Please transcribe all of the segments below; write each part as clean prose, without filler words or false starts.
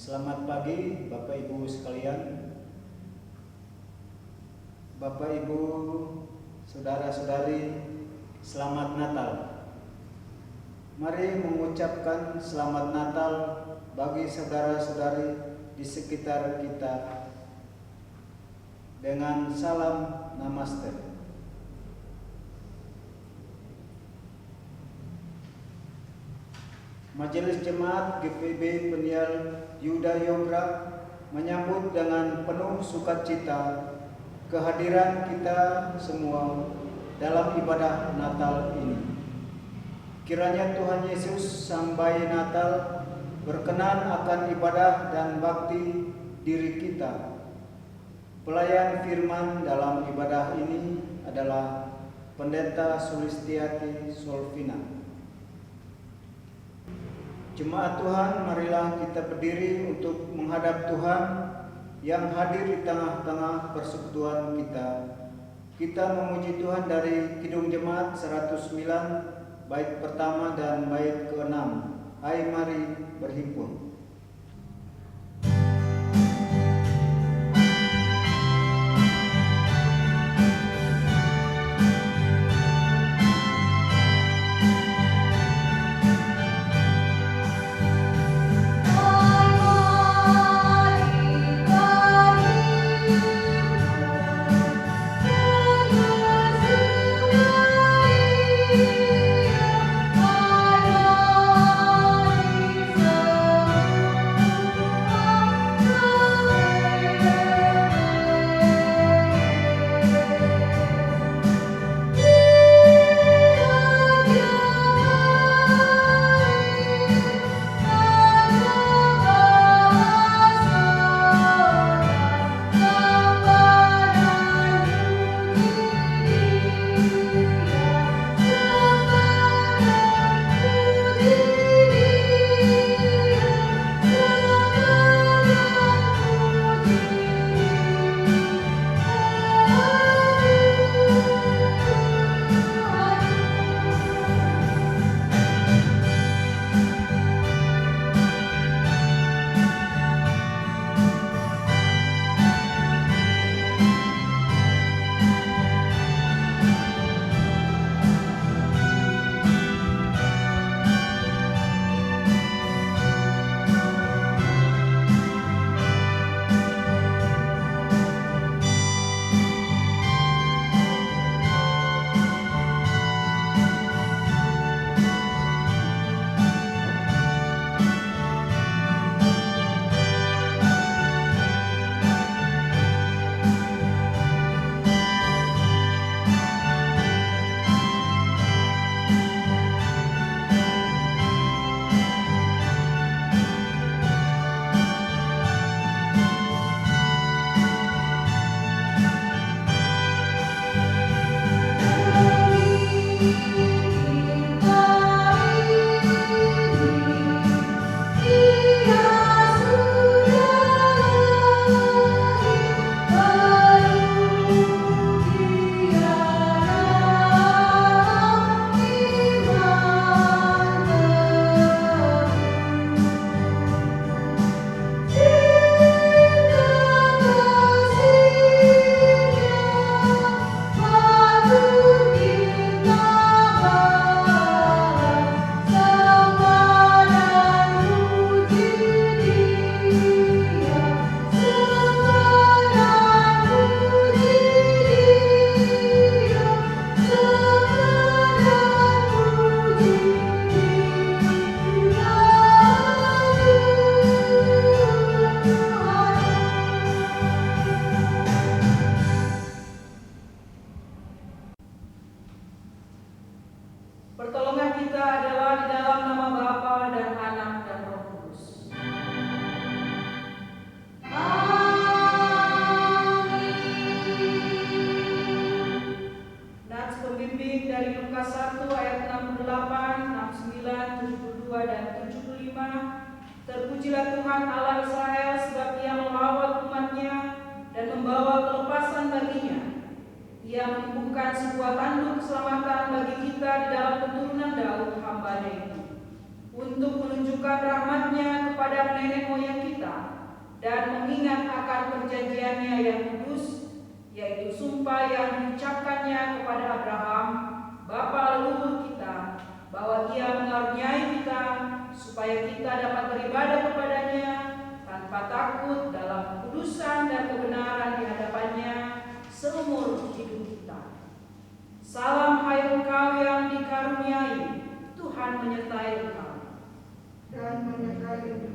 Selamat pagi Bapak Ibu sekalian, Bapak Ibu, saudara-saudari, selamat Natal. Mari mengucapkan selamat Natal bagi saudara-saudari di sekitar kita dengan salam Namaste. Majelis Jemaat GPB Peniel Yuda Yogra menyambut dengan penuh sukacita kehadiran kita semua dalam ibadah Natal ini. Kiranya Tuhan Yesus Sang Bayi Natal berkenan akan ibadah dan bakti diri kita. Pelayan firman dalam ibadah ini adalah Pendeta Sulistiati Solvina. Jemaat Tuhan, marilah kita berdiri untuk menghadap Tuhan yang hadir di tengah-tengah persekutuan kita. Kita memuji Tuhan dari Kidung Jemaat 109, bait pertama dan bait ke-6. Hai mari berhimpun. Terpujilah Tuhan Allah Israel sebab Ia melawat umat-Nya dan membawa kelepasan baginya. Ia menumbuhkan sebuah tanduk keselamatan bagi kita di dalam keturunan Daud hamba-Nya itu, untuk menunjukkan rahmat-Nya kepada nenek moyang kita dan mengingat akan perjanjian-Nya yang kudus, yaitu sumpah yang diucapkannya kepada Abraham, bapa leluhur kita, bahwa Ia mengaruniai kita supaya kita dapat beribadah kepada-Nya tanpa takut dalam kekudusan dan kebenaran di hadapan-Nya seumur hidup kita. Salam hai engkau yang dikaruniai, Tuhan menyertai engkau. Dan menyertai juga.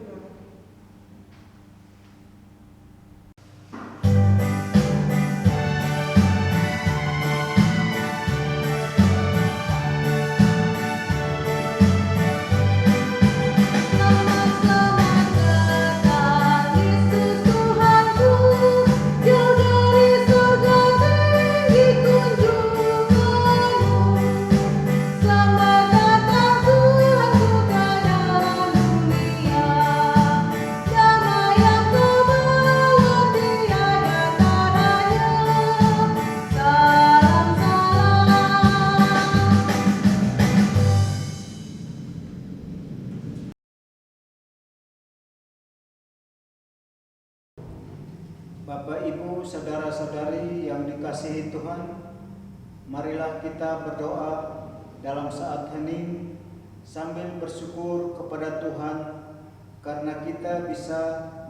Bapak, Ibu, saudara-saudari yang dikasihi Tuhan, marilah kita berdoa dalam saat hening sambil bersyukur kepada Tuhan karena kita bisa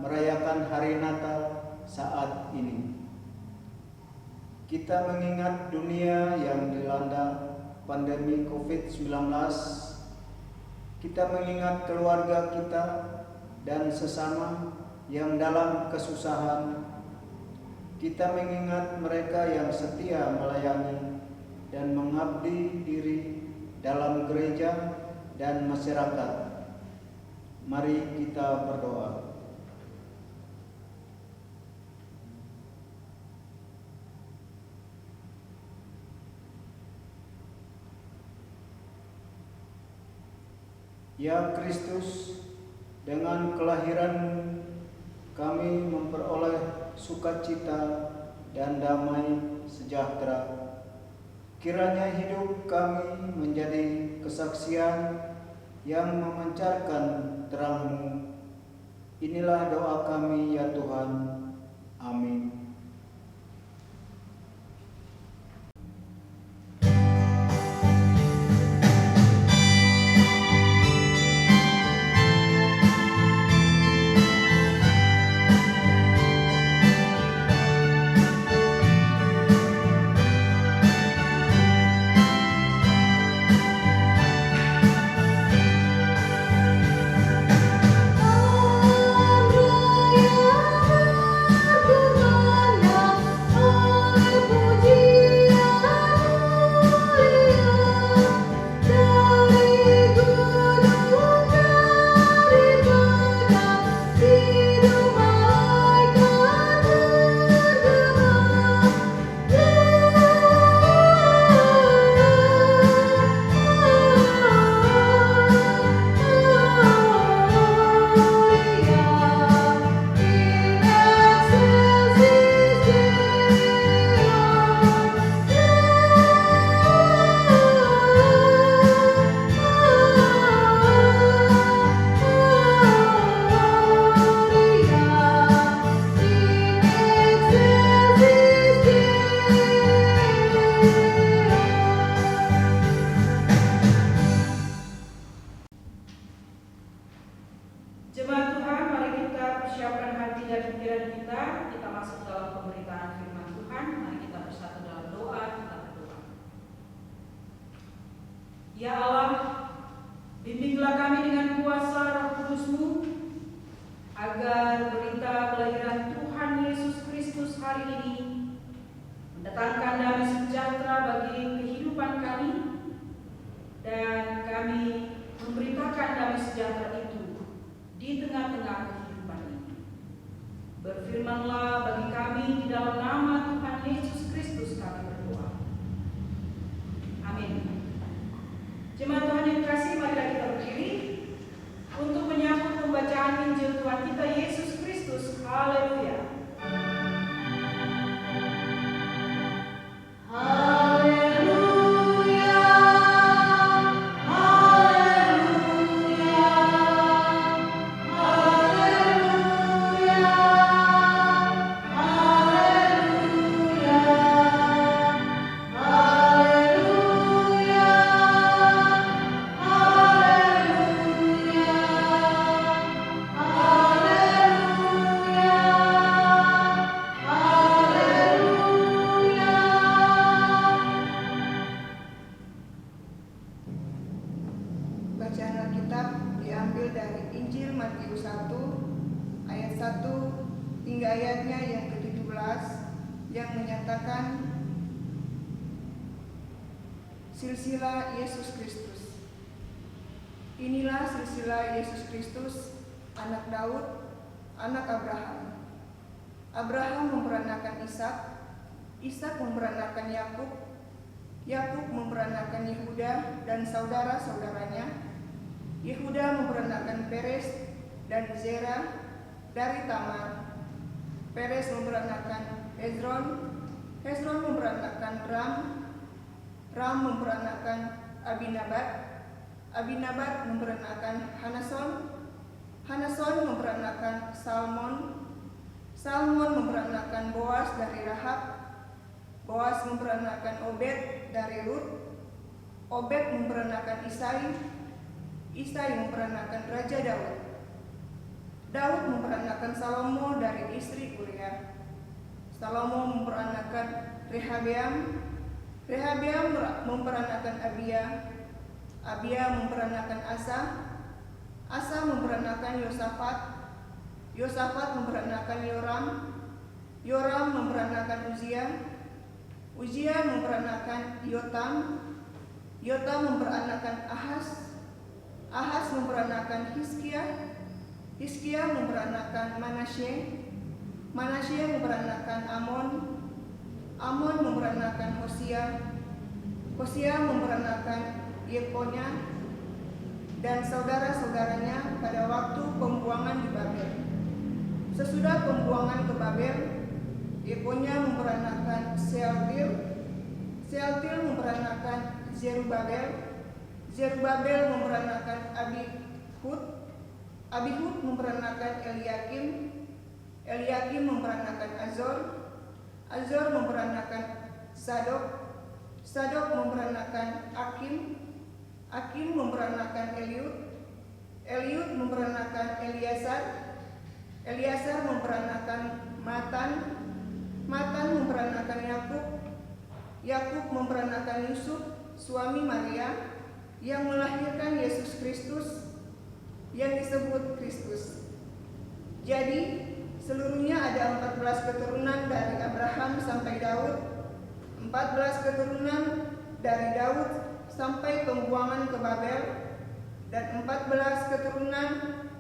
merayakan hari Natal saat ini. Kita mengingat dunia yang dilanda pandemi COVID-19. Kita mengingat keluarga kita dan sesama yang dalam kesusahan. Kita mengingat mereka yang setia melayani dan mengabdi diri dalam gereja dan masyarakat. Mari kita berdoa. Ya Kristus, dengan kelahiran kami memperoleh sukacita dan damai sejahtera. Kiranya hidup kami menjadi kesaksian yang memancarkan terang-Mu. Inilah doa kami ya Tuhan. Amin. Jemaat Tuhan, mari kita persiapkan hati dan pikiran kita. Kita masuk dalam pemberitaan firman Tuhan. Mari kita bersatu dalam doa. Kita berdoa. Ya Allah, bimbinglah kami dengan kuasa Roh Kudus-Mu, agar berita kelahiran Tuhan Yesus Kristus hari ini mendatangkan damai sejahtera bagi kehidupan kami, dan kami memberitakan damai sejahtera itu di tengah-tengah kehidupan ini. Berfirmanlah bagi kami di dalam nama Tuhan Yesus Kristus kami berdoa. Amin. Jemaat Tuhan yang kasih, marilah kita berdiri untuk menyambut pembacaan Injil Silsilah Yesus Kristus. Inilah silsilah Yesus Kristus, anak Daud, anak Abraham. Abraham memperanakan Ishak, Ishak memperanakan Yakub, Yakub memperanakan Yehuda dan saudara-saudaranya. Yehuda memperanakan Peres dan Zerah dari Tamar. Peres memperanakan Hezron, Hezron memperanakan Ram, Ram memperanakan Abinabad, Abinabad memperanakan Hanason, Hanason memperanakan Salmon, Salmon memperanakan Boas dari Rahab, Boas memperanakan Obed dari Rut, Obed memperanakan Isai, Isai memperanakan Raja Daud, Daud memperanakan Salomo dari istri Uria, Salomo memperanakan Rehabeam, Rehabeam memperanakan Abia, Abia memperanakan Asa, Asa memperanakan Yosafat, Yosafat memperanakan Yoram, Yoram memperanakan Uzia, Uzia memperanakan Yotam, Yotam memperanakan Ahaz, Ahaz memperanakan Hizkia, Hizkia memperanakan Manasye, Manasye memperanakan Amon, Amon memperanakan Hosea, Hosea memperanakan Yekonya dan saudara-saudaranya pada waktu pembuangan di Babel. Sesudah pembuangan ke Babel, Yekonya memperanakan Sealtiel, Sealtiel memperanakan Zerubabel, Zerubabel memperanakan Abihud, Abihud memperanakan Eliakim, Eliakim memperanakan Azor, Azor memperanakan Sadok, Sadok memperanakan Akim, Akim memperanakan Eliud, Eliud memperanakan Eliasar, Eliasar memperanakan Matan, Matan memperanakan Yakub, Yakub memperanakan Yusuf, suami Maria, yang melahirkan Yesus Kristus, yang disebut Kristus. Jadi, seluruhnya ada 14 keturunan dari Abraham sampai Daud, 14 keturunan dari Daud sampai pembuangan ke Babel, dan 14 keturunan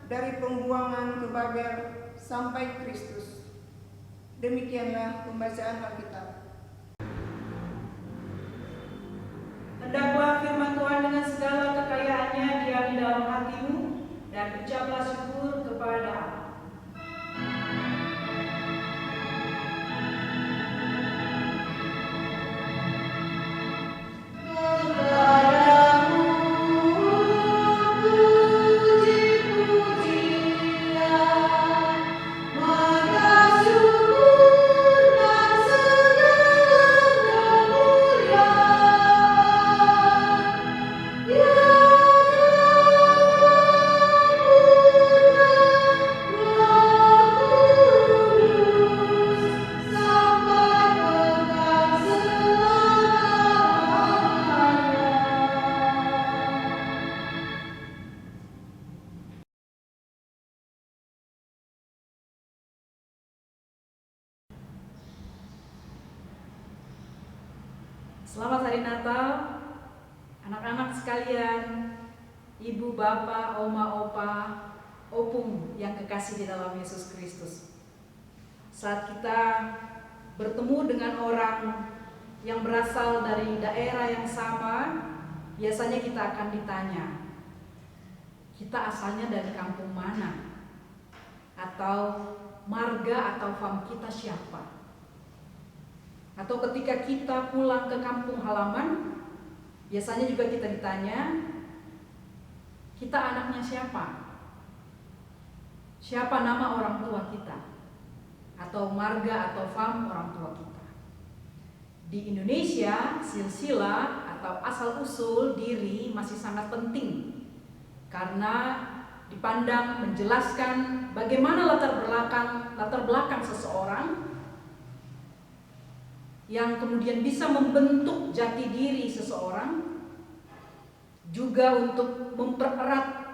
dari pembuangan ke Babel sampai Kristus. Demikianlah pembacaan Alkitab. Hendaklah firman Tuhan dengan segala kekayaannya diam di dalam hatimu, dan ucaplah syukur kepada Allah. Selamat hari Natal, anak-anak sekalian, ibu, bapak, oma, opa, opung yang kekasih di dalam Yesus Kristus. Saat kita bertemu dengan orang yang berasal dari daerah yang sama, biasanya kita akan ditanya, kita asalnya dari kampung mana? Atau marga atau fam kita siapa? Atau ketika kita pulang ke kampung halaman, biasanya juga kita ditanya, kita anaknya siapa? Siapa nama orang tua kita? Atau marga atau fam orang tua kita? Di Indonesia, silsilah atau asal-usul diri masih sangat penting, karena dipandang menjelaskan bagaimana latar belakang seseorang, yang kemudian bisa membentuk jati diri seseorang, juga untuk mempererat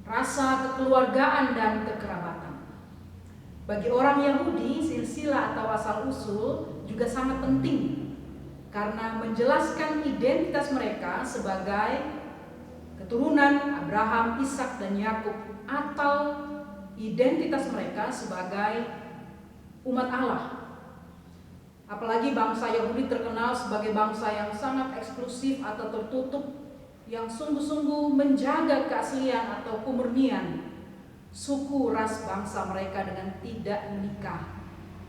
rasa kekeluargaan dan kekerabatan. Bagi orang Yahudi, silsilah atau asal-usul juga sangat penting, karena menjelaskan identitas mereka sebagai keturunan Abraham, Ishak, dan Yakub, atau identitas mereka sebagai umat Allah. Apalagi bangsa Yahudi terkenal sebagai bangsa yang sangat eksklusif atau tertutup, yang sungguh-sungguh menjaga keaslian atau kemurnian suku ras bangsa mereka dengan tidak menikah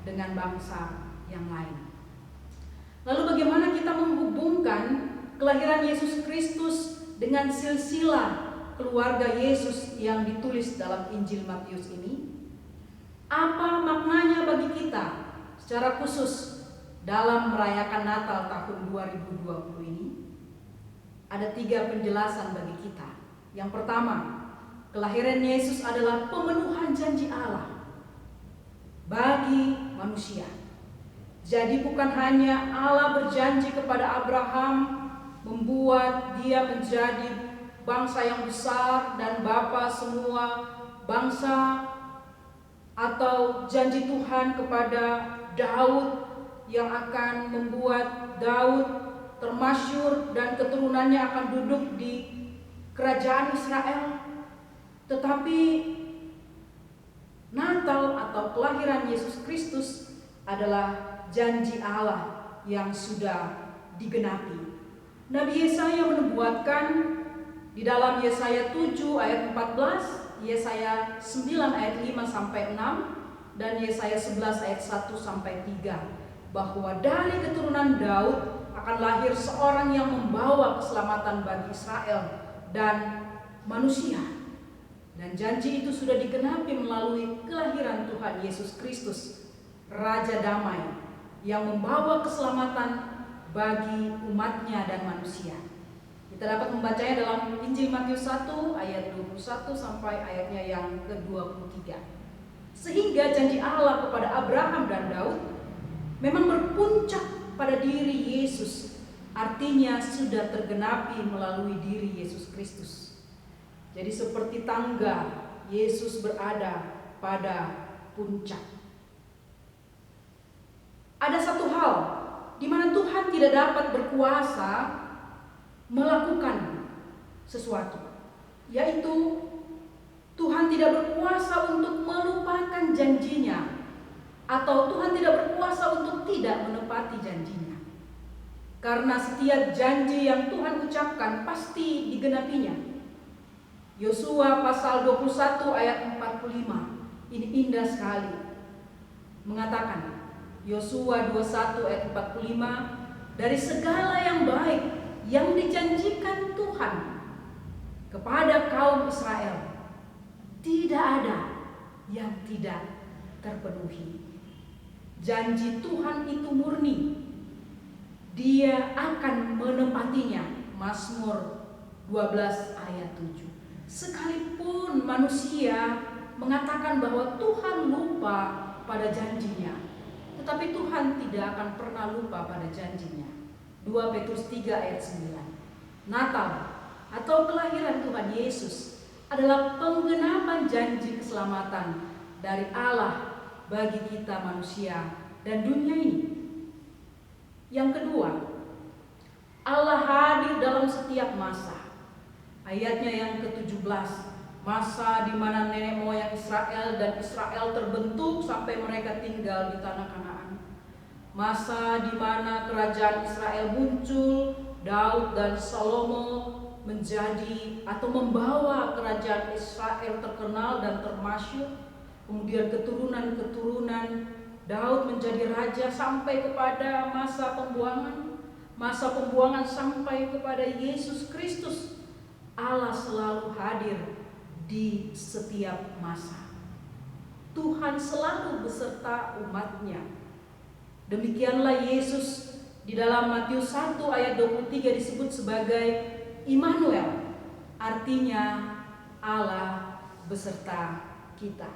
dengan bangsa yang lain. Lalu bagaimana kita menghubungkan kelahiran Yesus Kristus dengan silsilah keluarga Yesus yang ditulis dalam Injil Matius ini? Apa maknanya bagi kita secara khusus dalam merayakan Natal tahun 2020 ini? Ada 3 penjelasan bagi kita. Yang pertama, kelahiran Yesus adalah pemenuhan janji Allah bagi manusia. Jadi bukan hanya Allah berjanji kepada Abraham membuat dia menjadi bangsa yang besar dan bapa semua bangsa, atau janji Tuhan kepada Daud yang akan membuat Daud termasyhur dan keturunannya akan duduk di kerajaan Israel. Tetapi Natal atau kelahiran Yesus Kristus adalah janji Allah yang sudah digenapi. Nabi Yesaya menubuatkan di dalam Yesaya 7 ayat 14, Yesaya 9 ayat 5 sampai 6, dan Yesaya 11 ayat 1 sampai 3, bahwa dari keturunan Daud akan lahir seorang yang membawa keselamatan bagi Israel dan manusia. Dan janji itu sudah digenapi melalui kelahiran Tuhan Yesus Kristus, Raja Damai, yang membawa keselamatan bagi umatnya dan manusia. Kita dapat membacanya dalam Injil Matius 1 ayat 21 sampai ayatnya yang ke-23. Sehingga janji Allah kepada Abraham dan Daud memang berpuncak pada diri Yesus, artinya sudah tergenapi melalui diri Yesus Kristus. Jadi seperti tangga, Yesus berada pada puncak. Ada satu hal di mana Tuhan tidak dapat berkuasa melakukan sesuatu, yaitu Tuhan tidak berkuasa untuk melupakan janjinya, atau Tuhan tidak berkuasa untuk tidak menepati janjinya. Karena setiap janji yang Tuhan ucapkan pasti digenapinya. Yosua pasal 21 ayat 45, ini indah sekali, mengatakan, Yosua 21 ayat 45, dari segala yang baik yang dijanjikan Tuhan kepada kaum Israel, tidak ada yang tidak terpenuhi. Janji Tuhan itu murni, Dia akan menepatinya. Mazmur 12 ayat 7. Sekalipun manusia mengatakan bahwa Tuhan lupa pada janjinya, tetapi Tuhan tidak akan pernah lupa pada janjinya. 2 Petrus 3 ayat 9. Natal atau kelahiran Tuhan Yesus adalah penggenapan janji keselamatan dari Allah bagi kita manusia dan dunia ini. Yang kedua, Allah hadir dalam setiap masa. Ayatnya yang ke-17, masa di mana nenek moyang Israel dan Israel terbentuk sampai mereka tinggal di tanah Kanaan. Masa di mana kerajaan Israel muncul, Daud dan Salomo menjadi atau membawa kerajaan Israel terkenal dan termasyhur. Kemudian keturunan-keturunan Daud menjadi raja sampai kepada masa pembuangan sampai kepada Yesus Kristus. Allah selalu hadir di setiap masa. Tuhan selalu beserta umatnya. Demikianlah Yesus di dalam Matius 1 ayat 23 disebut sebagai Immanuel, artinya Allah beserta kita.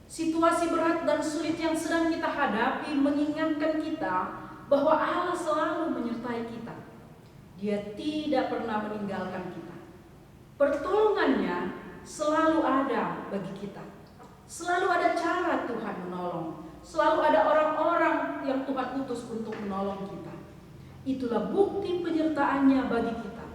Situasi berat dan sulit yang sedang kita hadapi mengingatkan kita bahwa Allah selalu menyertai kita. Dia tidak pernah meninggalkan kita. Pertolongannya selalu ada bagi kita. Selalu ada cara Tuhan menolong. Selalu ada orang-orang yang Tuhan utus untuk menolong kita. Itulah bukti penyertaannya bagi kita.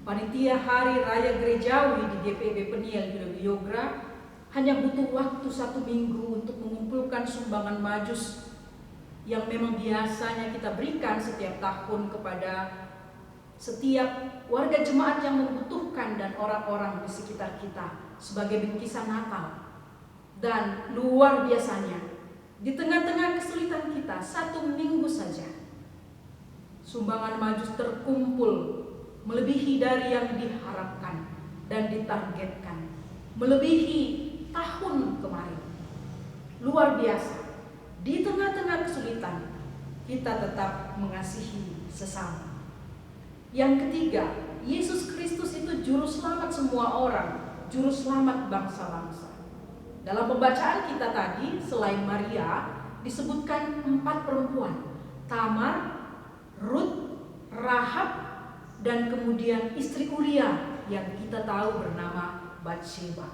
Panitia Hari Raya Gerejawi di GPB Peniel Yogra hanya butuh waktu 1 minggu untuk mengumpulkan sumbangan majus yang memang biasanya kita berikan setiap tahun kepada setiap warga jemaat yang membutuhkan dan orang-orang di sekitar kita sebagai bingkisan Natal. Dan luar biasanya, di tengah-tengah kesulitan kita, 1 minggu saja sumbangan majus terkumpul melebihi dari yang diharapkan dan ditargetkan, melebihi tahun kemarin. Luar biasa. Di tengah-tengah kesulitan, kita tetap mengasihi sesama. Yang ketiga, Yesus Kristus itu juru selamat semua orang, juru selamat bangsa-bangsa. Dalam pembacaan kita tadi, selain Maria, disebutkan 4 perempuan: Tamar, Rut, Rahab, dan kemudian istri Uria yang kita tahu bernama Batsheba.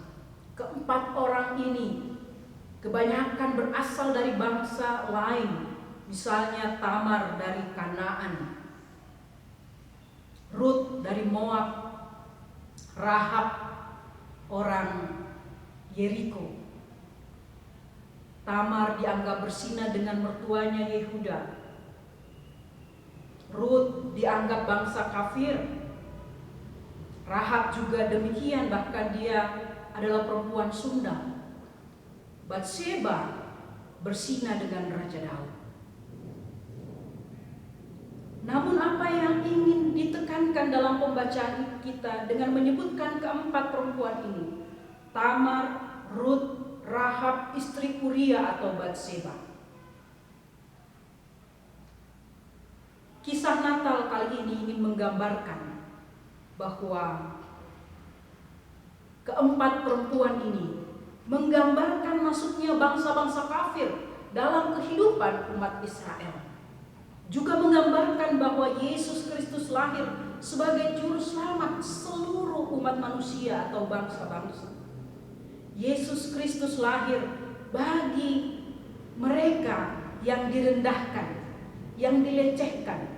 Keempat orang ini kebanyakan berasal dari bangsa lain, misalnya Tamar dari Kanaan, Rut dari Moab, Rahab orang Yeriko. Tamar dianggap berzina dengan mertuanya Yehuda. Rut dianggap bangsa kafir. Rahab juga demikian, bahkan dia adalah perempuan Sunda. Batsheba berzina dengan Raja Daud. Namun apa yang ingin ditekankan dalam pembacaan kita dengan menyebutkan keempat perempuan ini, Tamar, Rut, Rahab, istri Uria atau Batsheba. Kisah Natal kali ini ingin menggambarkan bahwa keempat perempuan ini menggambarkan masuknya bangsa-bangsa kafir dalam kehidupan umat Israel. Juga menggambarkan bahwa Yesus Kristus lahir sebagai juru selamat seluruh umat manusia atau bangsa-bangsa. Yesus Kristus lahir bagi mereka yang direndahkan, yang dilecehkan,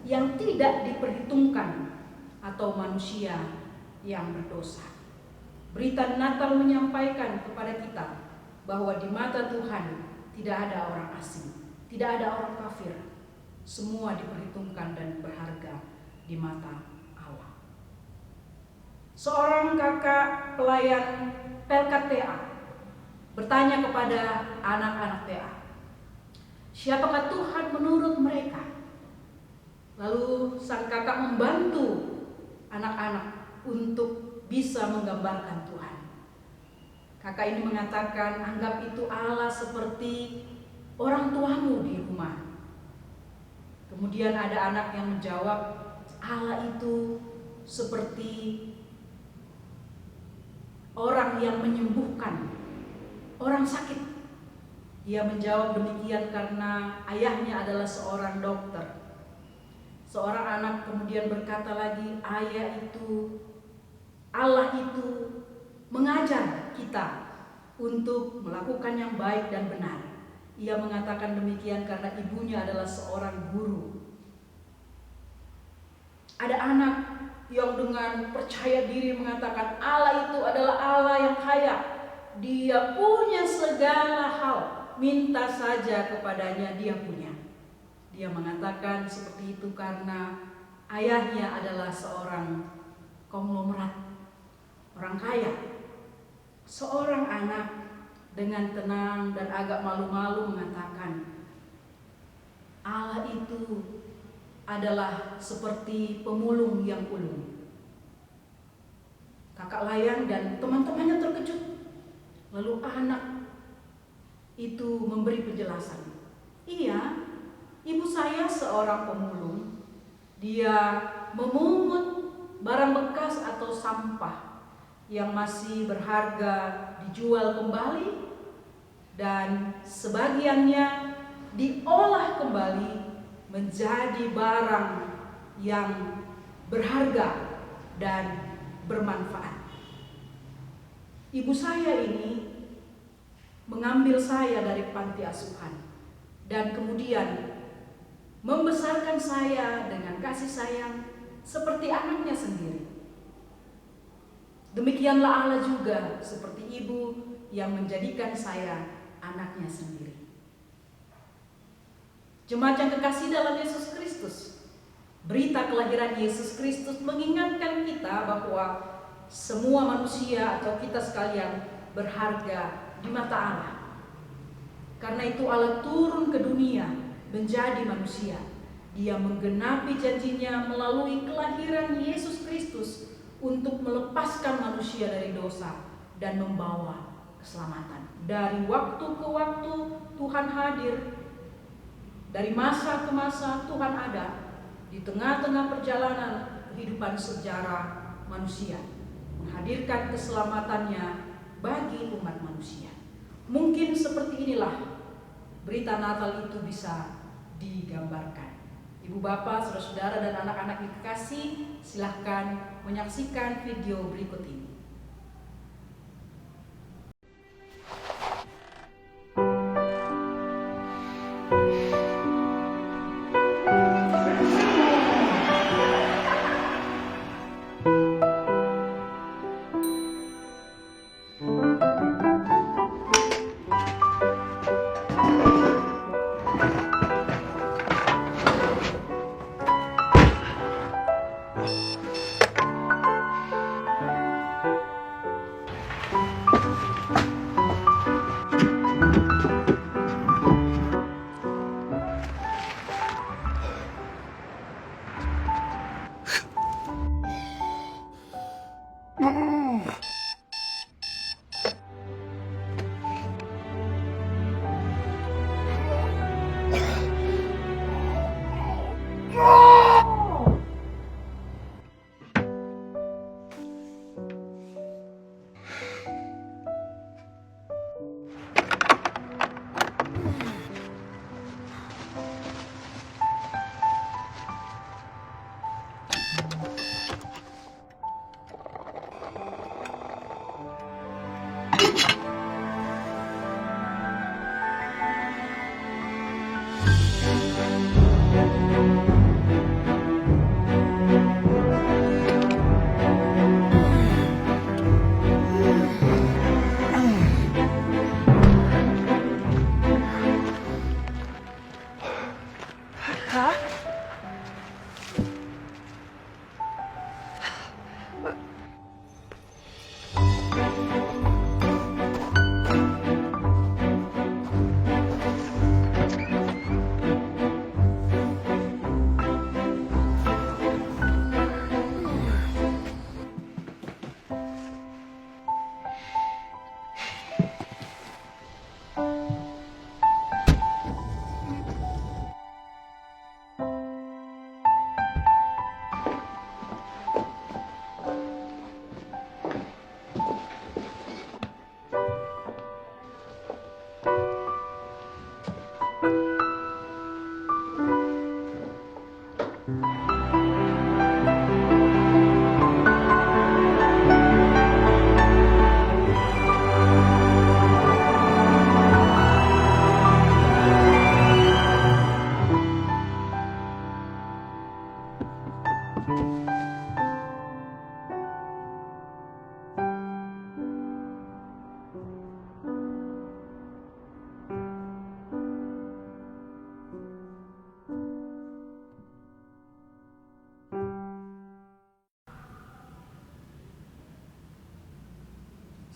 yang tidak diperhitungkan, atau manusia yang berdosa. Berita Natal menyampaikan kepada kita bahwa di mata Tuhan tidak ada orang asing, tidak ada orang kafir. Semua diperhitungkan dan berharga di mata Allah. Seorang kakak pelayan Pelkat TA bertanya kepada anak-anak TA, siapakah Tuhan menurut mereka? Lalu sang kakak membantu anak-anak untuk bisa menggambarkan Tuhan. Kakak ini mengatakan, anggap itu Allah seperti orang tuamu di rumah. Kemudian ada anak yang menjawab, Allah itu seperti orang yang menyembuhkan orang sakit. Dia menjawab demikian karena ayahnya adalah seorang dokter. Seorang anak kemudian berkata lagi, Allah itu mengajar kita untuk melakukan yang baik dan benar. Ia mengatakan demikian karena ibunya adalah seorang guru. Ada anak yang dengan percaya diri mengatakan Allah itu adalah Allah yang kaya. Dia punya segala hal, minta saja kepadanya, dia punya. Dia mengatakan seperti itu karena ayahnya adalah seorang konglomerat, orang kaya. Seorang anak dengan tenang dan agak malu-malu mengatakan, Allah itu adalah seperti pemulung yang ulung. Kakak layan dan teman-temannya terkejut. Lalu anak itu memberi penjelasan. Iya, ibu saya seorang pemulung. Dia memungut barang bekas atau sampah yang masih berharga dijual kembali, dan sebagiannya diolah kembali menjadi barang yang berharga dan bermanfaat. Ibu saya ini mengambil saya dari panti asuhan dan kemudian membesarkan saya dengan kasih sayang seperti anaknya sendiri. Demikianlah Allah juga seperti ibu yang menjadikan saya anaknya sendiri. Jemaat yang kekasih dalam Yesus Kristus, berita kelahiran Yesus Kristus mengingatkan kita bahwa semua manusia atau kita sekalian berharga di mata Allah. Karena itu Allah turun ke dunia menjadi manusia. Dia menggenapi janjinya melalui kelahiran Yesus Kristus untuk melepaskan manusia dari dosa dan membawa keselamatan. Dari waktu ke waktu Tuhan hadir, dari masa ke masa Tuhan ada di tengah-tengah perjalanan kehidupan sejarah manusia, menghadirkan keselamatannya bagi umat manusia. Mungkin seperti inilah berita Natal itu bisa digambarkan. Ibu bapak, saudara-saudara dan anak-anak yang kekasih, silahkan menyaksikan video berikut ini.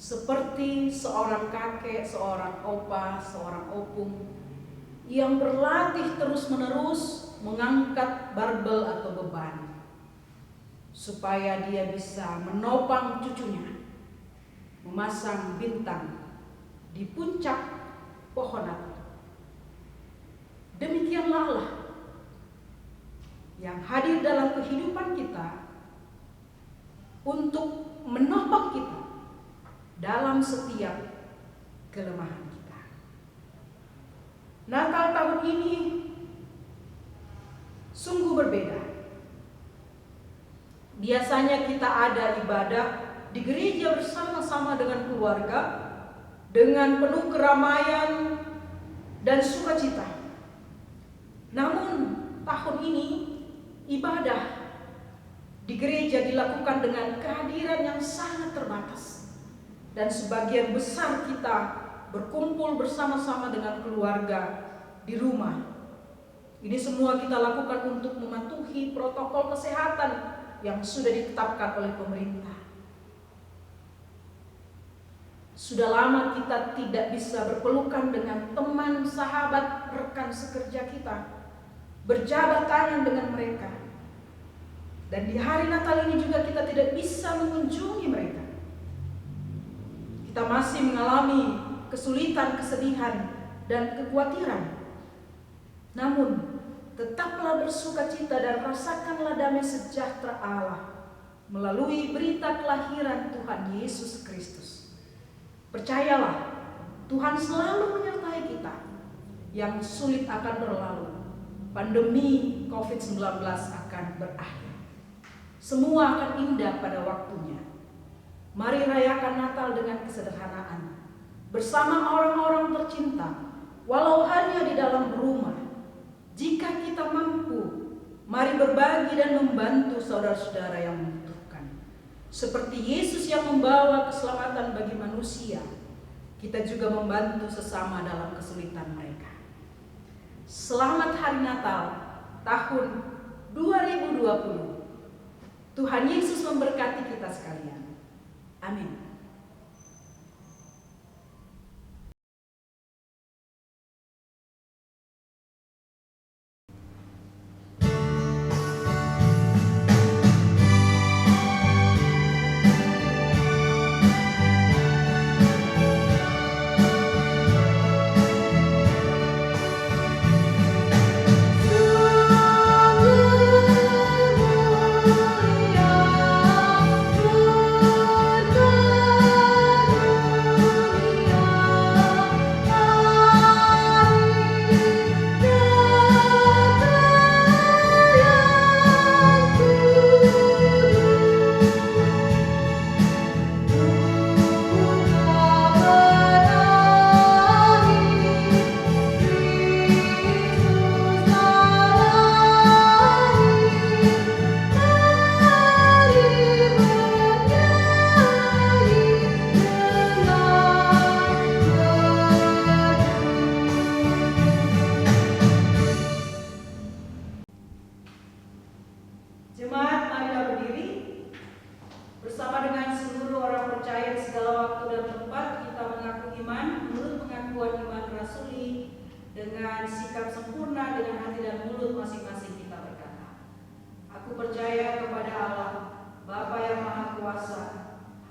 Seperti seorang kakek, seorang opa, seorang opung yang berlatih terus-menerus mengangkat barbel atau beban supaya dia bisa menopang cucunya memasang bintang di puncak pohon Natal. Demikianlah Allah yang hadir dalam kehidupan kita untuk menopang kita dalam setiap kelemahan kita. Natal tahun ini sungguh berbeda. Biasanya kita ada ibadah di gereja bersama-sama dengan keluarga, dengan penuh keramaian dan sukacita. Namun tahun ini ibadah di gereja dilakukan dengan kehadiran yang sangat terbatas. Dan sebagian besar kita berkumpul bersama-sama dengan keluarga di rumah. Ini semua kita lakukan untuk mematuhi protokol kesehatan yang sudah ditetapkan oleh pemerintah. Sudah lama kita tidak bisa berpelukan dengan teman, sahabat, rekan sekerja kita, berjabat tangan dengan mereka. Dan di hari Natal ini juga kita tidak bisa mengunjungi mereka. Kita masih mengalami kesulitan, kesedihan, dan kekhawatiran. Namun, tetaplah bersukacita dan rasakanlah damai sejahtera Allah melalui berita kelahiran Tuhan Yesus Kristus. Percayalah, Tuhan selalu menyertai kita. Yang sulit akan berlalu. Pandemi COVID-19 akan berakhir. Semua akan indah pada waktunya. Mari rayakan Natal dengan kesederhanaan, bersama orang-orang tercinta, walau hanya di dalam rumah. Jika kita mampu, mari berbagi dan membantu saudara-saudara yang membutuhkan. Seperti Yesus yang membawa keselamatan bagi manusia, kita juga membantu sesama dalam kesulitan mereka. Selamat Hari Natal tahun 2020. Tuhan Yesus memberkati kita sekalian. Amin. Jemaat, marilah berdiri. Bersama dengan seluruh orang percaya di segala waktu dan tempat, kita mengaku iman menurut pengakuan iman rasuli dengan sikap sempurna dengan hati dan mulut masing-masing kita berkata, aku percaya kepada Allah, Bapa yang Maha Kuasa,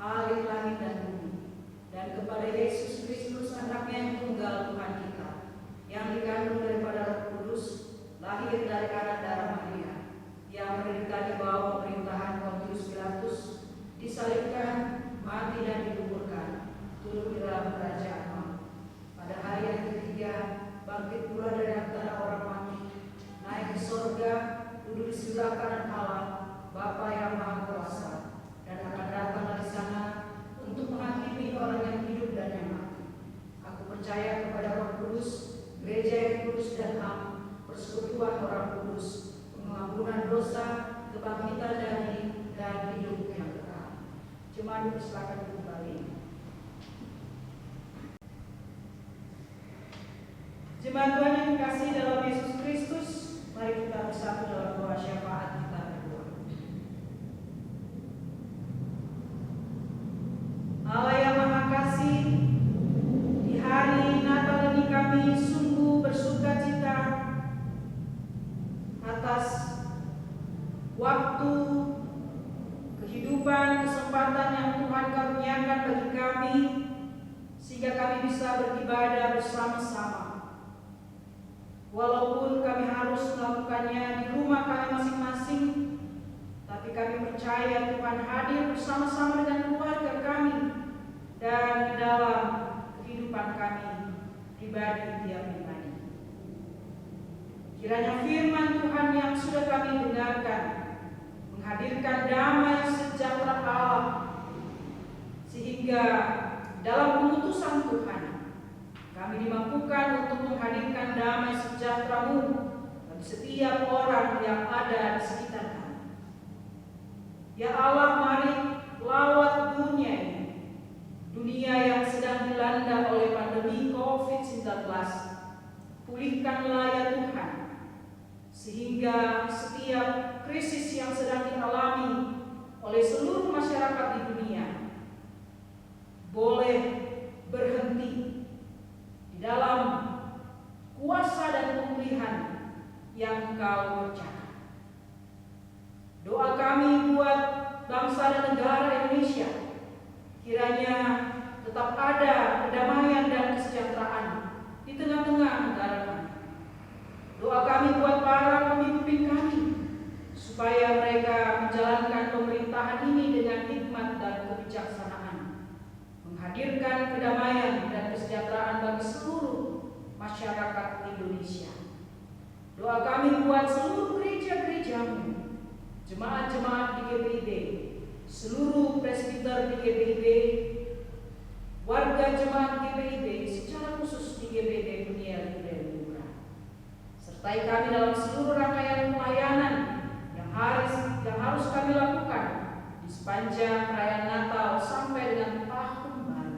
Halik langit dan bumi, dan kepada Yesus Kristus anaknya yang tunggal Tuhan kita, yang dikandung daripada Roh Kudus, lahir dari anak darah Maria, yang menderita di bawah pemerintahan Pontius Pilatus, disalibkan, mati dan dikuburkan, turun di dalam kerajaan maut. Pada hari yang ketiga, bangkit pula dari antara orang mati, naik ke sorga, duduk di sebelah kanan Allah, Bapa yang Maha Kuasa, dan akan datang dari sana untuk menghakimi orang yang hidup dan yang mati. Aku percaya kepada Roh Kudus, gereja yang kudus dan am, persekutuan orang kudus, pengampunan dosa, kebangkitan dari dan hidup yang kekal. Jemaat dipersilakan kembali. Jemaat Tuhan yang dikasihi dalam Yesus Kristus, mari kita bersatu dalam doa syafaat kita berdua. Allah yang Maha Kasih, di hari Natal ini kami sungguh bersukacita atas waktu, kehidupan, kesempatan yang Tuhan karuniakan bagi kami, sehingga kami bisa beribadah bersama-sama. Walaupun kami harus melakukannya di rumah kami masing-masing, tapi kami percaya Tuhan hadir bersama-sama dengan keluarga kami dan di dalam kehidupan kami pribadi tiap pribadi. Kiranya firman Tuhan yang sudah kami dengarkan menghadirkan damai sejahtera Allah, sehingga dalam keputusan Tuhan kami dimampukan untuk menghadirkan damai sejahtera-Mu bagi setiap orang yang ada di sekitar kami. Ya Allah, mari lawat dunia ini, dunia yang sedang dilanda oleh pandemi COVID-19. Pulihkanlah ya Tuhan, sehingga setiap krisis yang sedang dialami oleh seluruh masyarakat di dunia boleh berhenti di dalam kuasa dan pemulihan yang Engkau kerjakan. Doa kami buat bangsa dan negara Indonesia, kiranya tetap ada kedamaian dan kesejahteraan di tengah-tengah negara kami. Doa kami buat para pemimpin kami, supaya mereka menjalankan pemerintahan ini dengan hikmat dan kebijaksanaan, menghadirkan kedamaian dan kesejahteraan bagi seluruh masyarakat Indonesia. Doa kami buat seluruh gereja-gerejamu, jemaat-jemaat di GPIB, seluruh presbiter di GPIB, warga jemaat GPIB, secara khusus di GPIB Peniel Budaya Luhur. Sertai kami dalam seluruh rangkaian pelayanan yang harus kami lakukan di sepanjang perayaan Natal sampai dengan Tahun Baru.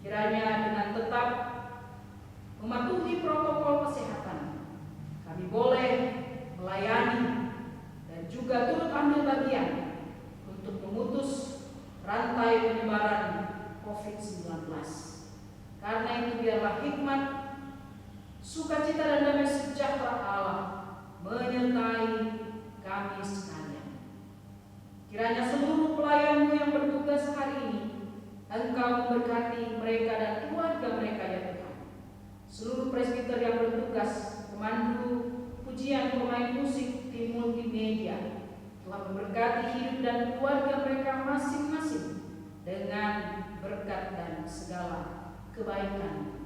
Kiranya dengan tetap mematuhi protokol kesehatan, kami boleh melayani dan juga turut ambil bagian untuk memutus rantai penyebaran COVID-19. Karena itu biarlah hikmat, sukacita dan damai sejahtera Allah menyertai kami sekalian. Kiranya seluruh pelayan-Mu yang bertugas hari ini, Engkau memberkati mereka dan keluarga mereka ya Tuhan. Seluruh presbiter yang bertugas, pemandu pujian, pemain musik, tim multimedia, telah memberkati hidup dan keluarga mereka masing-masing dengan berkat dan segala kebaikan.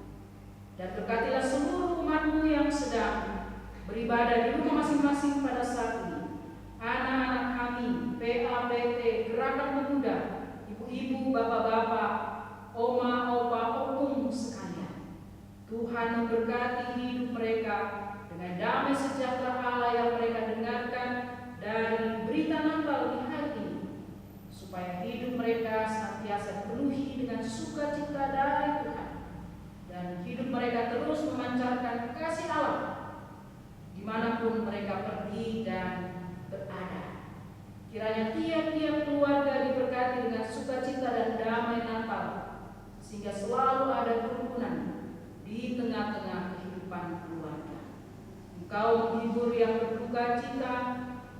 Dan berkatilah seluruh umat-Mu yang sedang beribadah di rumah masing-masing pada saat ini. Anak-anak kami, PAPT, Gerakan Pemuda, ibu-ibu, bapak-bapak, oma, opa, opung sekalian. Tuhan memberkati hidup mereka dengan damai sejahtera Allah yang mereka dengarkan dari berita Natal di hari ini, supaya hidup mereka senantiasa dipenuhi dengan sukacita dari Tuhan, dan hidup mereka terus memancarkan kasih Allah dimanapun mereka pergi dan berada. Kiranya tiap-tiap keluarga diberkati dengan sukacita dan damai Natal, sehingga selalu ada kerukunan di tengah-tengah kehidupan keluarga. Engkau menghibur yang berduka cita,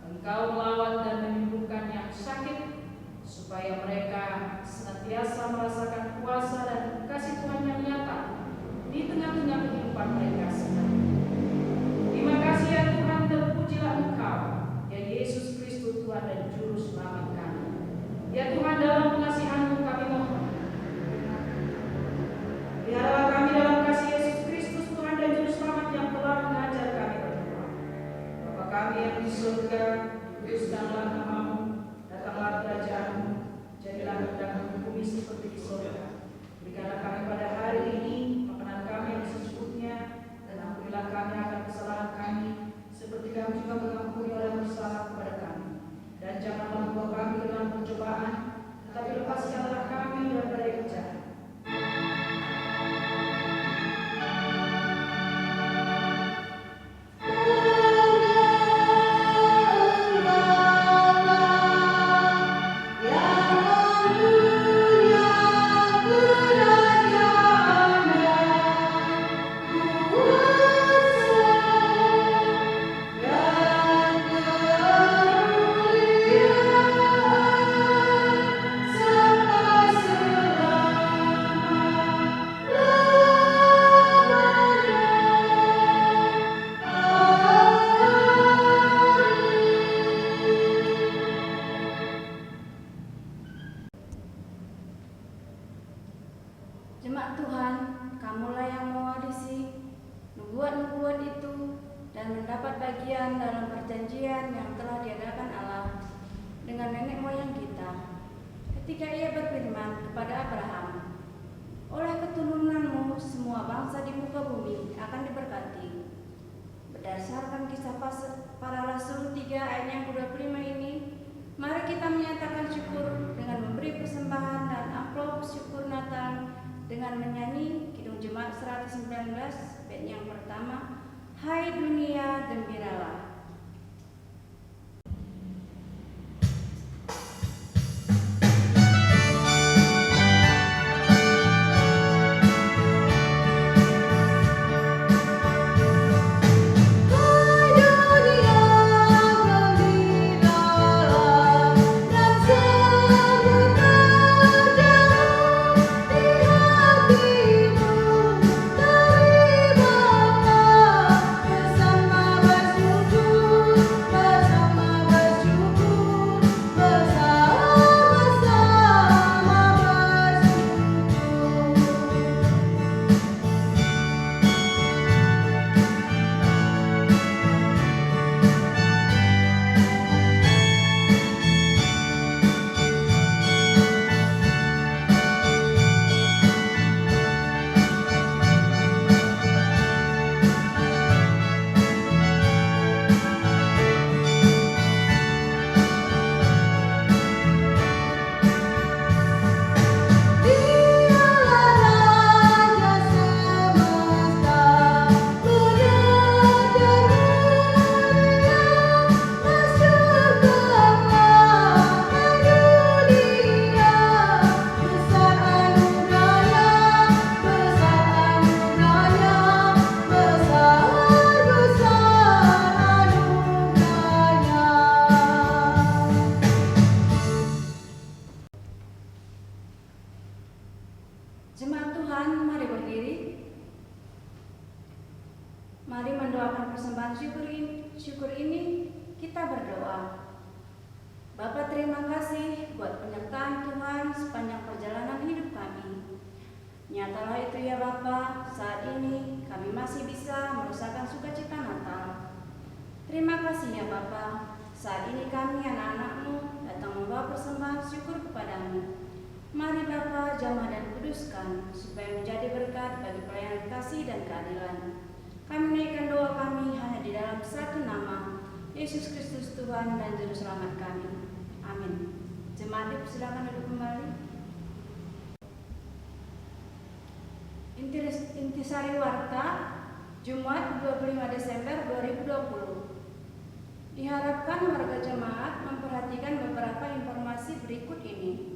Engkau melawat dan menyembuhkan yang sakit, supaya mereka senantiasa merasakan kuasa dan kasih Tuhan yang nyata di tengah-tengah kehidupan mereka sendiri. Terima kasih ya Tuhan, terpujilah Engkau, ya Yesus Kristus Tuhan dan Juru Selamat kami. Ya Tuhan, dalam pengasihan-Mu kami mohon, peliharalah kami dalam kasih Yesus Kristus Tuhan dan Juru Selamat yang telah mengajar kami berdoa. Bapa kami yang di surga, dikuduskanlah nama-Mu, datanglah kerajaan-Mu, jadilah kehendakmu di bumi seperti di surga. Berikanlah kami pada hari ini makanan kami yang secukupnya, dan ampunilah kami akan kesalahan kami, seperti kami juga mengampuni orang yang bersalah kepada kami. Dan janganlah membawa kami ke dalam pencobaan, tetapi lepaskanlah kami daripada yang jahat. Jemaat Tuhan, kamulah yang mewarisi nubuat-nubuat itu dan mendapat bagian dalam perjanjian yang telah diadakan Allah dengan nenek moyang kita, ketika Ia berfirman kepada Abraham, oleh keturunanmu semua bangsa di muka bumi akan diberkati. Berdasarkan kisah para rasul 3 ayat yang ke-25 ini, mari kita menyatakan syukur dengan memberi persembahan dan amplop syukur Natal dengan menyanyi Kidung Jemaat 119 bait yang pertama, Hai dunia gembiralah. Jemaat Tuhan, mari berdiri. Mari mendoakan persembahan syukur ini, kita berdoa. Bapa, terima kasih buat penyertaan Tuhan sepanjang perjalanan hidup kami. Nyatalah itu ya Bapa, saat ini kami masih bisa merasakan sukacita Natal. Terima kasih ya Bapa, saat ini kami anak-anak-Mu datang membawa persembahan syukur kepadamu. Mari Bapa, jamah dan kuduskan, supaya menjadi berkat bagi pelayanan kasih dan keadilan. Kami menaikkan doa kami hanya di dalam satu nama, Yesus Kristus Tuhan dan Juru Selamat kami. Amin. Jemaat silakan duduk kembali. Intisari Warta, Jumat 25 Desember 2020. Diharapkan warga jemaat memperhatikan beberapa informasi berikut ini.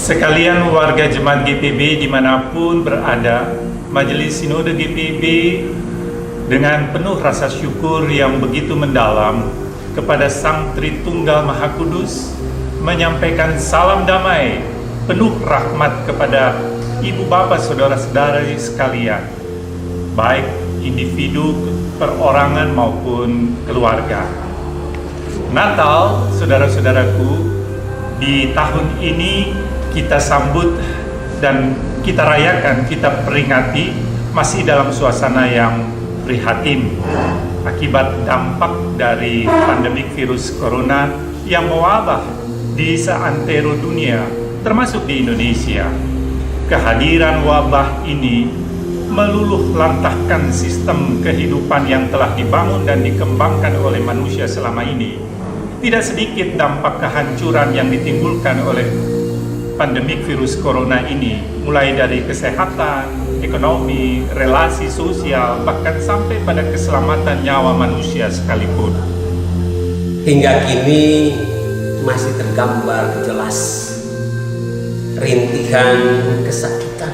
Sekalian warga Jemaat GPB dimanapun berada, Majelis Sinode GPB dengan penuh rasa syukur yang begitu mendalam kepada Sang Tritunggal Maha Kudus menyampaikan salam damai penuh rahmat kepada ibu bapak saudara-saudari sekalian, baik individu, perorangan maupun keluarga. Natal, saudara-saudaraku, di tahun ini kita sambut dan kita rayakan, kita peringati masih dalam suasana yang prihatin akibat dampak dari pandemik virus corona yang mewabah di seantero dunia, termasuk di Indonesia. Kehadiran wabah ini meluluh lantahkan sistem kehidupan yang telah dibangun dan dikembangkan oleh manusia selama ini. Tidak sedikit dampak kehancuran yang ditimbulkan oleh pandemik virus corona ini, mulai dari kesehatan, ekonomi, relasi sosial, bahkan sampai pada keselamatan nyawa manusia sekalipun. Hingga kini masih tergambar jelas rintihan kesakitan,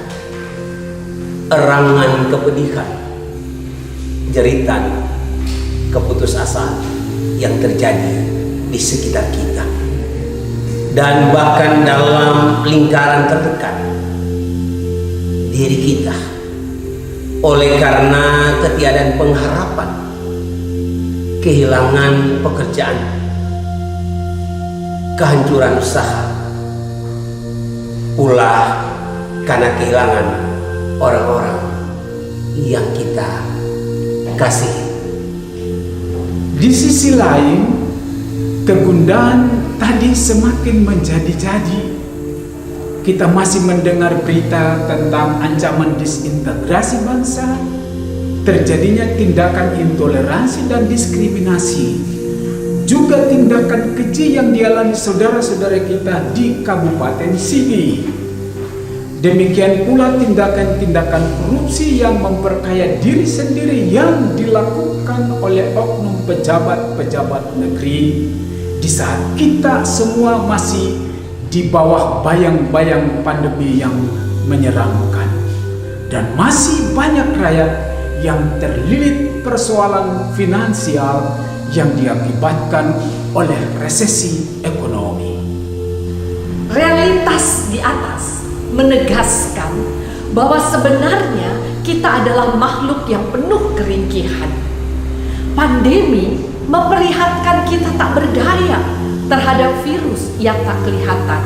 erangan kepedihan, jeritan keputusasaan yang terjadi di sekitar kita, dan bahkan dalam lingkaran terdekat diri kita, oleh karena ketiadaan pengharapan, kehilangan pekerjaan, kehancuran usaha, pula karena kehilangan orang-orang yang kita kasihi. Di sisi lain, kegundahan tadi semakin menjadi-jadi. Kita masih mendengar berita tentang ancaman disintegrasi bangsa, terjadinya tindakan intoleransi dan diskriminasi, juga tindakan keji yang dialami saudara-saudara kita di Kabupaten Sigi. Demikian pula tindakan-tindakan korupsi yang memperkaya diri sendiri yang dilakukan oleh oknum pejabat-pejabat negeri di saat kita semua masih di bawah bayang-bayang pandemi yang menyeramkan. Dan masih banyak rakyat yang terlilit persoalan finansial yang diakibatkan oleh resesi ekonomi. Realitas di atas menegaskan bahwa sebenarnya kita adalah makhluk yang penuh keringkihan. Pandemi memperlihatkan kita tak berdaya terhadap virus yang tak kelihatan.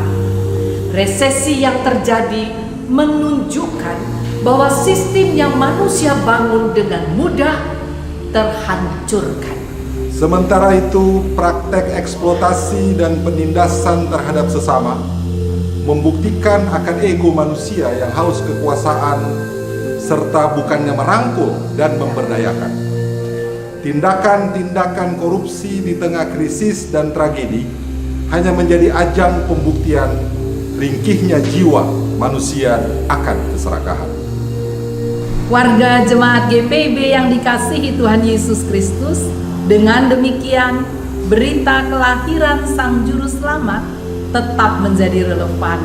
Resesi yang terjadi menunjukkan bahwa sistem yang manusia bangun dengan mudah terhancurkan. Sementara itu, praktek eksploitasi dan penindasan terhadap sesama membuktikan akan ego manusia yang haus kekuasaan serta bukannya merangkul dan memberdayakan. Tindakan-tindakan korupsi di tengah krisis dan tragedi hanya menjadi ajang pembuktian ringkihnya jiwa manusia akan keserakahan. Warga jemaat GPIB yang dikasihi Tuhan Yesus Kristus, dengan demikian berita kelahiran Sang Juru Selamat tetap menjadi relevan.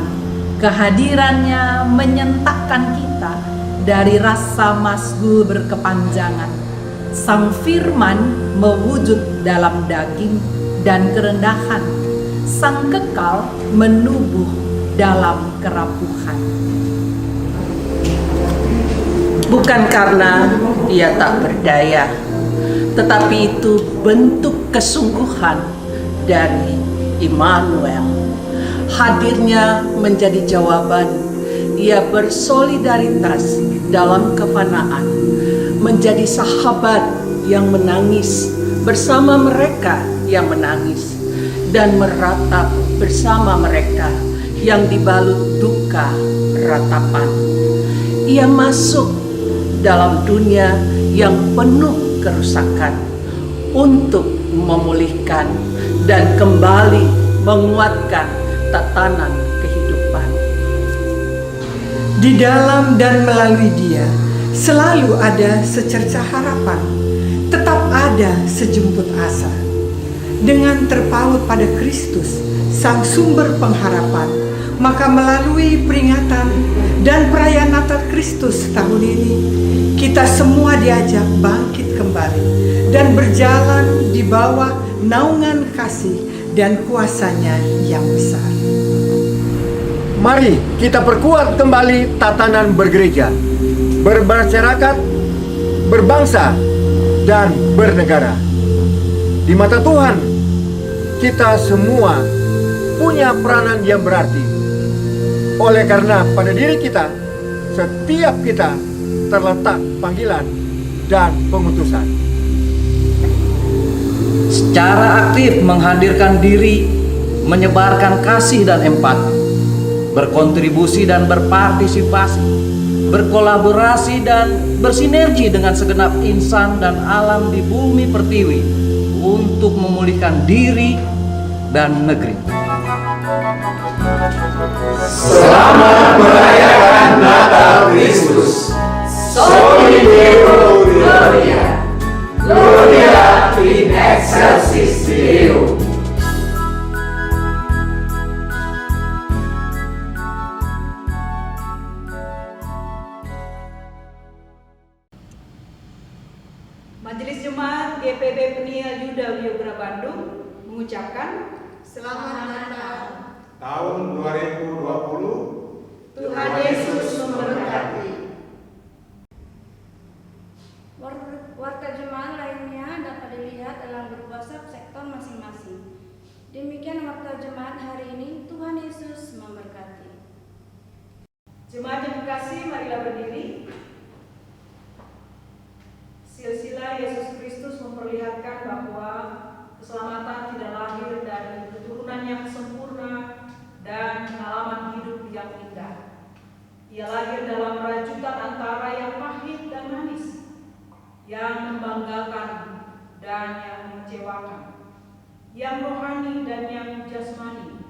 Kehadirannya menyentakkan kita dari rasa masgul berkepanjangan. Sang Firman mewujud dalam daging dan kerendahan. Sang Kekal menubuh dalam kerapuhan. Bukan karena dia tak berdaya, tetapi itu bentuk kesungguhan dari Immanuel. Hadirnya menjadi jawaban. Ia bersolidaritas dalam kefanaan, menjadi sahabat yang menangis bersama mereka yang menangis, dan meratap bersama mereka yang dibalut duka ratapan. Ia masuk dalam dunia yang penuh kerusakan untuk memulihkan dan kembali menguatkan tatanan kehidupan. Di dalam dan melalui Dia selalu ada secercah harapan, tetap ada sejumput asa. Dengan terpaut pada Kristus, Sang Sumber pengharapan, maka melalui peringatan dan perayaan Natal Kristus tahun ini, kita semua diajak bangkit kembali dan berjalan di bawah naungan kasih dan kuasanya yang besar. Mari kita perkuat kembali tatanan bergereja, bermasyarakat, berbangsa, dan bernegara. Di mata Tuhan, kita semua punya peranan yang berarti. Oleh karena pada diri kita, setiap kita terletak panggilan dan pengutusan. Secara aktif menghadirkan diri, menyebarkan kasih dan empati, berkontribusi dan berpartisipasi, berkolaborasi dan bersinergi dengan segenap insan dan alam di bumi pertiwi untuk memulihkan diri dan negeri. Selamat merayakan Natal Kristus. Soli Deo Gloria, Gloria in excelsis Deo. Majelis Jemaat GPB Peniel Yuda Wiyogara Bandung mengucapkan Selamat Natal. Tahun 2020 Tuhan Yesus memberkati. Warga jemaat lainnya dapat dilihat dalam grup WhatsApp sektor masing-masing. Demikian warga jemaat hari ini. Tuhan Yesus memberkati. Jemaat yang dikasihi, marilah berdiri. Silsilah Yesus Kristus memperlihatkan bahwa keselamatan tidak lahir dari keturunan yang sempurna dan pengalaman hidup yang indah. Ia lahir dalam rajutan antara yang pahit dan manis, yang membanggakan dan yang mengecewakan, yang rohani dan yang jasmani,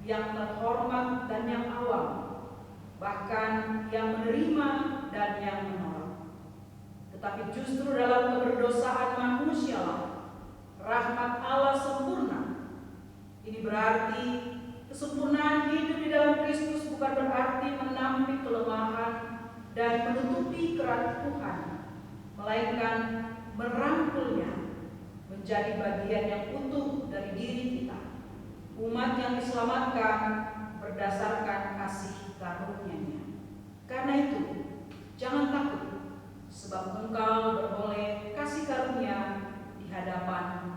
yang terhormat dan yang awam, bahkan yang menerima dan yang menolak. Tetapi justru dalam keberdosaan manusialah rahmat Allah sempurna. Ini berarti kesempurnaan hidup di dalam Kristus bukan berarti menampik kelemahan dan menutupi kerat Tuhan, melainkan merangkulnya menjadi bagian yang utuh dari diri kita, umat yang diselamatkan berdasarkan kasih karunia-Nya. Karena itu, jangan takut, sebab engkau beroleh kasih karunia di hadapan